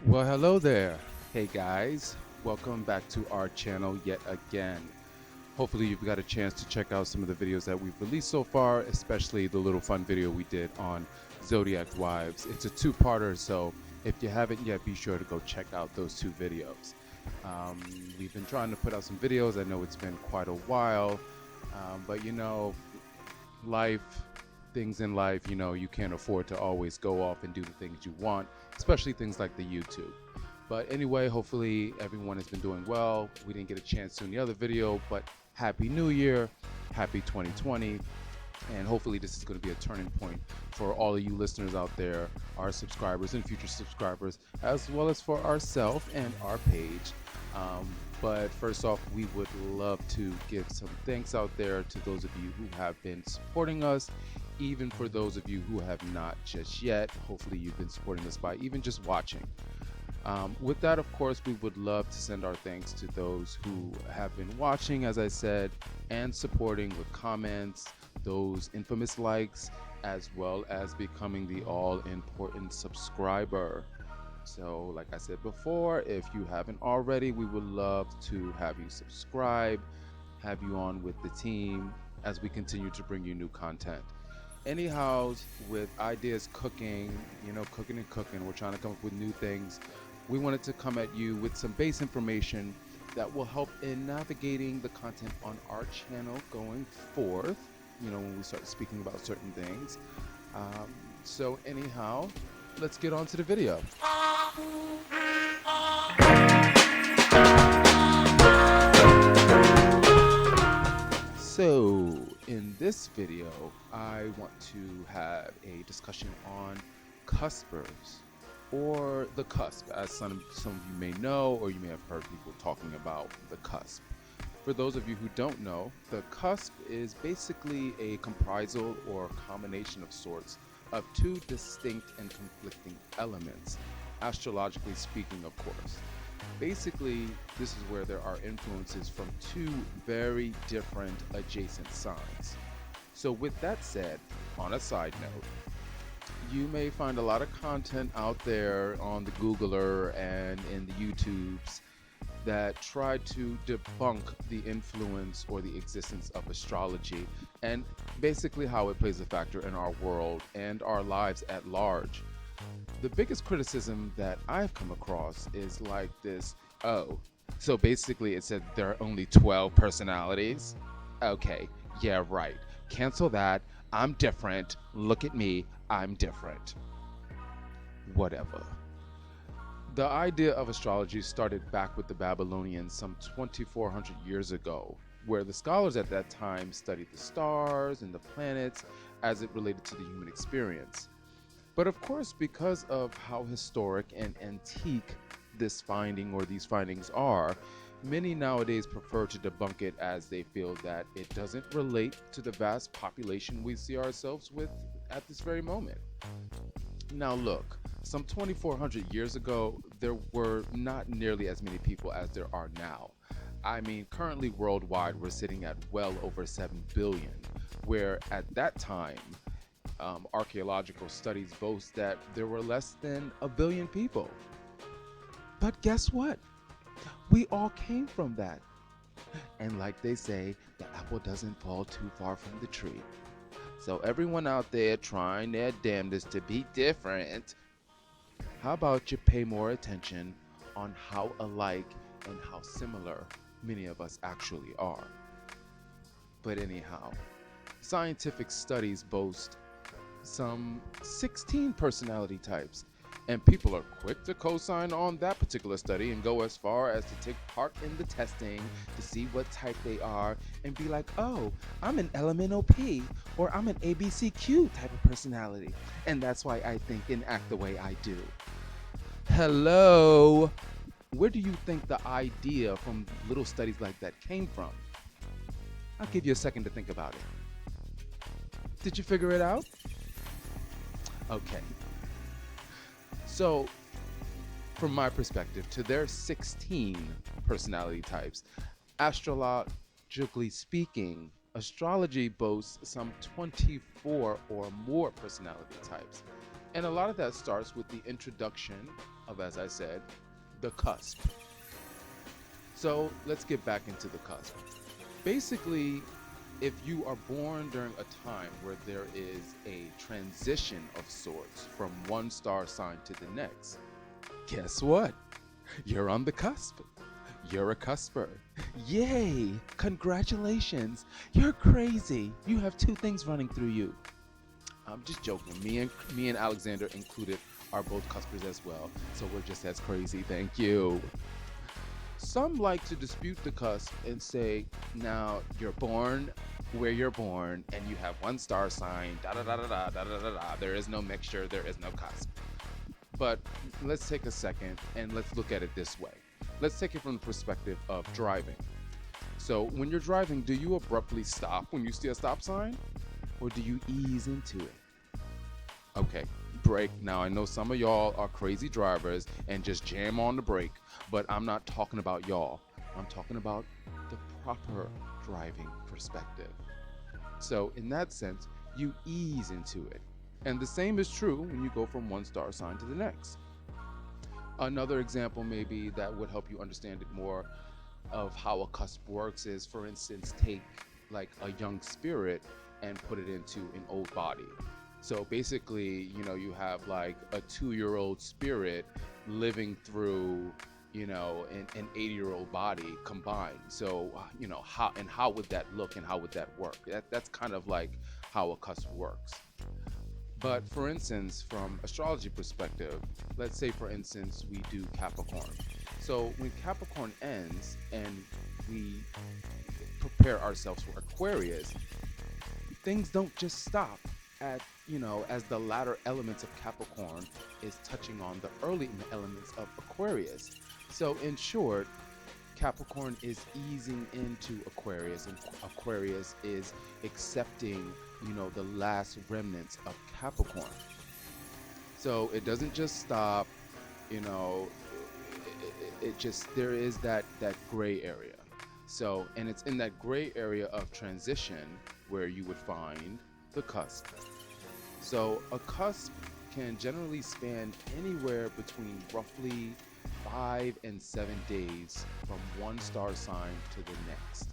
Well, hello there. Hey guys, welcome back to our channel yet again. Hopefully you've got a chance to check out some of the videos that we've released so far, especially the little fun video we did on Zodiac wives. It's a two-parter, so if you haven't yet, be sure to go check out those two videos. We've been trying to put out some videos. I know it's been quite a while, but life, things in life, you can't afford to always go off and do the things you want, especially things like the YouTube. But anyway, hopefully everyone has been doing well. We didn't get a chance to in the other video, but Happy New Year, Happy 2020. And hopefully this is going to be a turning point for all of you listeners out there, our subscribers and future subscribers, as well as for ourselves and our page. But first off, we would love to give some thanks out there to those of you who have been supporting us, even for those of you who have not just yet. Hopefully you've been supporting us by even just watching. With that, of course, we would love to send our thanks to those who have been watching, as I said, and supporting with comments, those infamous likes, as well as becoming the all-important subscriber. So, like I said before, if you haven't already, we would love to have you subscribe, have you on with the team as we continue to bring you new content. Anyhow, with ideas cooking, cooking and cooking, we're trying to come up with new things. We wanted to come at you with some base information that will help in navigating the content on our channel going forth, when we start speaking about certain things. So anyhow, let's get on to the video. So in this video, I want to have a discussion on Cuspers, or the Cusp, as some of you may know, or you may have heard people talking about the Cusp. For those of you who don't know, the Cusp is basically a comprisal or combination of sorts of two distinct and conflicting elements, astrologically speaking, of course. Basically, this is where there are influences from two very different adjacent signs. So with that said, on a side note, you may find a lot of content out there on the Googler and in the YouTubes that try to debunk the influence or the existence of astrology and basically how it plays a factor in our world and our lives at large. The biggest criticism that I've come across is like this: oh, so basically it said there are only 12 personalities? Okay, yeah, right. Cancel that. I'm different. Look at me. I'm different. Whatever. The idea of astrology started back with the Babylonians some 2,400 years ago, where the scholars at that time studied the stars and the planets as it related to the human experience. But of course, because of how historic and antique this finding or these findings are, many nowadays prefer to debunk it as they feel that it doesn't relate to the vast population we see ourselves with at this very moment. Now look, some 2,400 years ago, there were not nearly as many people as there are now. I mean, currently worldwide, we're sitting at well over 7 billion, where at that time, archaeological studies boast that there were less than a billion people. But guess what? We all came from that. And like they say, the apple doesn't fall too far from the tree. So everyone out there trying their damnedest to be different, how about you pay more attention on how alike and how similar many of us actually are? But anyhow, scientific studies boast some 16 personality types, and people are quick to co-sign on that particular study and go as far as to take part in the testing to see what type they are and be like, oh, I'm an LMNOP or I'm an ABCQ type of personality, and that's why I think and act the way I do. Hello, where do you think the idea from little studies like that came from? I'll give you a second to think about it. Did you figure it out? Okay. So, from my perspective, to their 16 personality types, astrologically speaking, astrology boasts some 24 or more personality types. And a lot of that starts with the introduction of, as I said, the cusp. So let's get back into the cusp. Basically, if you are born during a time where there is a transition of sorts from one star sign to the next, guess what? You're on the cusp. You're a Cusper. Yay! Congratulations! You're crazy. You have two things running through you. I'm just joking. Me and Alexander included are both Cuspers as well, so we're just as crazy. Thank you. Some like to dispute the cusp and say, now you're born where you're born and you have one star sign, da da da da da da da da da. There is no mixture, there is no cusp. But let's take a second and let's look at it this way. Let's take it from the perspective of driving. So when you're driving, do you abruptly stop when you see a stop sign? Or do you ease into it? Okay, brake. Now I know some of y'all are crazy drivers and just jam on the brake, but I'm not talking about y'all. I'm talking about the proper driving perspective. So in that sense, you ease into it. And the same is true when you go from one star sign to the next. Another example maybe that would help you understand it more of how a cusp works is, for instance, take like a young spirit and put it into an old body. So basically, you have like a 2-year-old spirit living through, an 80-year-old body combined. So, how would that look and how would that work? That's kind of like how a cusp works. But for instance, from astrology perspective, let's say for instance we do Capricorn. So when Capricorn ends and we prepare ourselves for Aquarius, things don't just stop at, as the latter elements of Capricorn is touching on the early elements of Aquarius. So in short, Capricorn is easing into Aquarius, and Aquarius is accepting, the last remnants of Capricorn. So it doesn't just stop, it just, there is that gray area. So, and it's in that gray area of transition where you would find the cusp. So a cusp can generally span anywhere between roughly 5 and 7 days from one star sign to the next.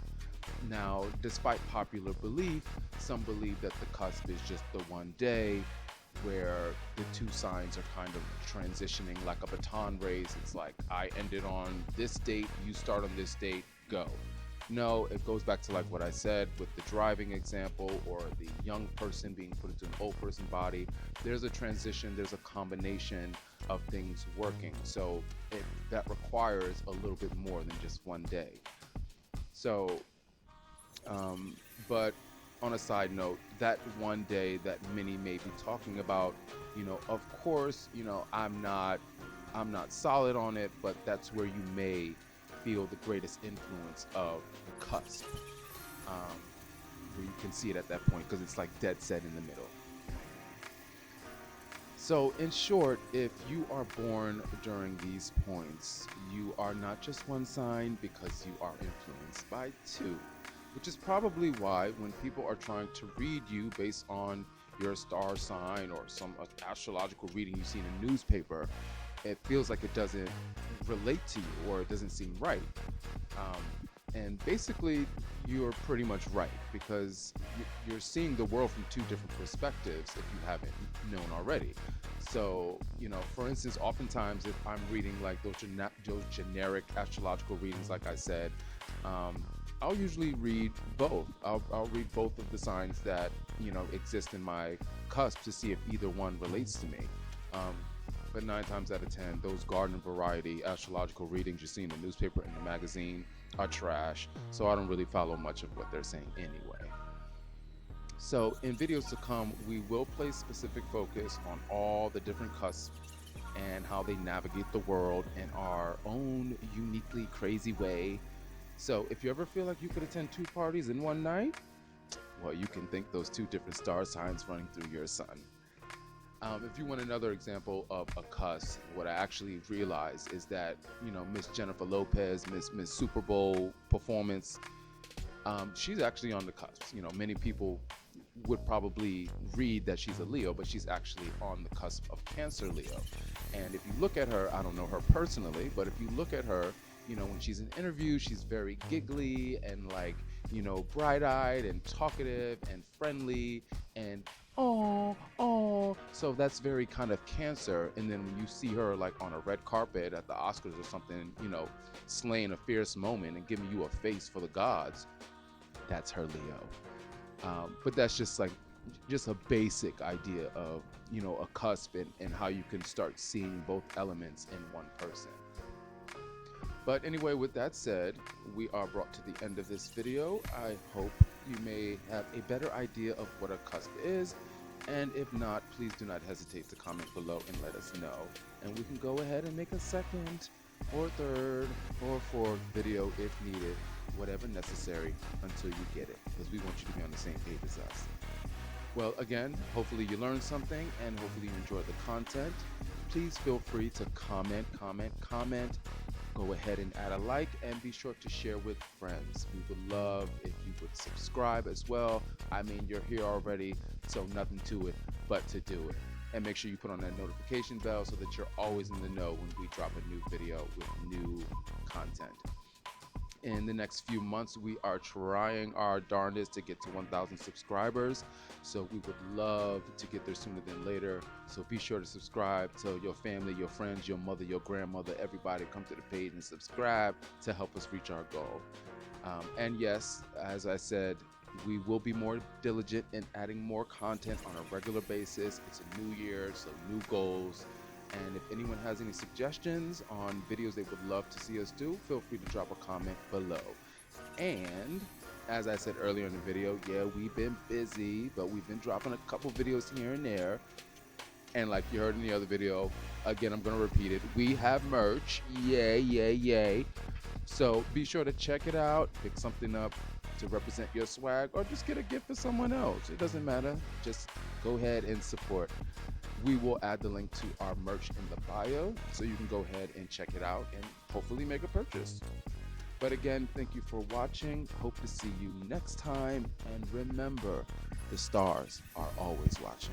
Now, despite popular belief, some believe that the cusp is just the one day where the two signs are kind of transitioning like a baton race. It's like, I ended on this date, you start on this date, go. No, it goes back to like what I said with the driving example or the young person being put into an old person body. There's a transition, there's a combination of things working. So that requires a little bit more than just one day. So, but on a side note, that one day that many may be talking about, of course, I'm not solid on it, but that's where you may feel the greatest influence of the cusp, where you can see it at that point because it's like dead set in the middle. So in short, if you are born during these points, you are not just one sign because you are influenced by two, which is probably why when people are trying to read you based on your star sign or some astrological reading you see in a newspaper, it feels like it doesn't relate to you or it doesn't seem right. And basically, you're pretty much right because you're seeing the world from two different perspectives if you haven't known already. So, for instance, oftentimes if I'm reading like those generic astrological readings, like I said, I'll usually read both. I'll read both of the signs that, exist in my cusp to see if either one relates to me. But 9 times out of 10, those garden variety astrological readings you see in the newspaper and the magazine are trash. So I don't really follow much of what they're saying anyway. So in videos to come, we will place specific focus on all the different cusps and how they navigate the world in our own uniquely crazy way. So if you ever feel like you could attend 2 parties in one night, well, you can thank those 2 different star signs running through your sun. If you want another example of a cusp, what I actually realized is that, Miss Jennifer Lopez, Miss Super Bowl performance, she's actually on the cusp. Many people would probably read that she's a Leo, but she's actually on the cusp of Cancer Leo. And if you look at her, I don't know her personally, but if you look at her, when she's in interviews, she's very giggly and like, bright-eyed and talkative and friendly and oh. So that's very kind of Cancer. And then when you see her like on a red carpet at the Oscars or something, slaying a fierce moment and giving you a face for the gods, that's her Leo. But that's just a basic idea of a cusp and how you can start seeing both elements in one person. But anyway, with that said, we are brought to the end of this video. I hope you may have a better idea of what a cusp is, and if not, please do not hesitate to comment below and let us know, and we can go ahead and make a second or third or fourth video if needed, whatever necessary, until you get it, because we want you to be on the same page as us. Well, again, hopefully you learned something and hopefully you enjoyed the content. Please feel free to comment. Go ahead and add a like and be sure to share with friends. We would love if you would subscribe as well. I mean, you're here already, so nothing to it but to do it. And make sure you put on that notification bell so that you're always in the know when we drop a new video with new content. In the next few months, we are trying our darndest to get to 1,000 subscribers. So we would love to get there sooner than later. So be sure to subscribe. Tell your family, your friends, your mother, your grandmother, everybody come to the page and subscribe to help us reach our goal. And yes, as I said, we will be more diligent in adding more content on a regular basis. It's a new year, so new goals. And if anyone has any suggestions on videos they would love to see us do, feel free to drop a comment below. And as I said earlier in the video, yeah, we've been busy, but we've been dropping a couple videos here and there. And like you heard in the other video, again, I'm going to repeat it. We have merch. Yay. So be sure to check it out, pick something up to represent your swag, or just get a gift for someone else. It doesn't matter. Just go ahead and support. We will add the link to our merch in the bio, so you can go ahead and check it out and hopefully make a purchase. But again, thank you for watching. Hope to see you next time. And remember, the stars are always watching.